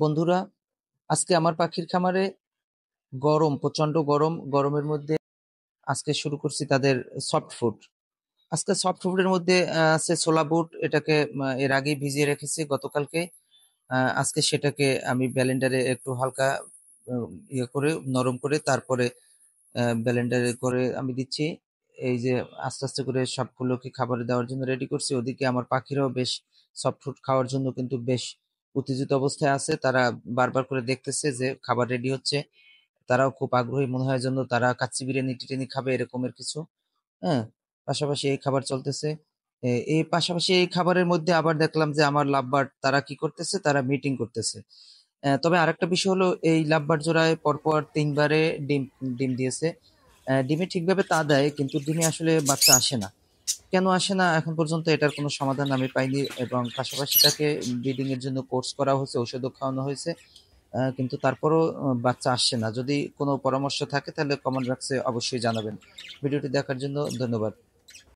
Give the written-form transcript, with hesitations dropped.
বন্ধুরা, আজকে আমার পাখির খামারে গরম, প্রচন্ড গরম। গরমের মধ্যে আজকে শুরু করছি তাদের সফট ফুড। আজকে সফট ফুডের মধ্যে আছে ছোলা বুট। এটাকে এর আগেই ভিজিয়ে রেখেছি গতকালকে। আজকে সেটাকে আমি ব্লেন্ডারে একটু হালকা ইয়ে করে নরম করে তারপরে ব্লেন্ডারে করে আমি দিচ্ছি। এই যে আস্তে আস্তে করে সবগুলোকে খাবারে দেওয়ার জন্য রেডি করছি। ওদিকে আমার পাখিরাও বেশ সফট ফুড খাওয়ার জন্য কিন্তু বেশ উত্তেজিত অবস্থায় আছে। তারা বারবার করে দেখতেছে যে খাবার রেডি হচ্ছে। তারাও খুব আগ্রহী মনে হয়, জন্য তারা কাচ্চি বিরিয়ানি টিরিয়ানি খাবে এরকমের কিছু। হ্যাঁ, পাশাপাশি এই খাবার চলতেছে। এই পাশাপাশি এই খাবারের মধ্যে আবার দেখলাম যে আমার লাভবার্ড তারা কি করতেছে, তারা মিটিং করতেছে। তবে আরেকটা বিষয় হলো, এই লাভবার্ড জোড়ায় পরপর ৩ বারে ডিম ডিম দিয়েছে। ডিমে ঠিকভাবে তা দেয়, কিন্তু ডিমে আসলে বাচ্চা আসে না। কেন আসে না এখন পর্যন্ত এটার কোনো সমাধান আমি পাইনি, এবং পাশাপাশি তাকে ব্রিডিং এর জন্য কোর্স করা হয়েছে, ঔষধও খাওয়ানো হয়েছে। কিন্তু তারপরও বাচ্চা আসছে না। যদি কোনো পরামর্শ থাকে তাহলে কমেন্ট বক্সে অবশ্যই জানাবেন। ভিডিওটি দেখার জন্য ধন্যবাদ।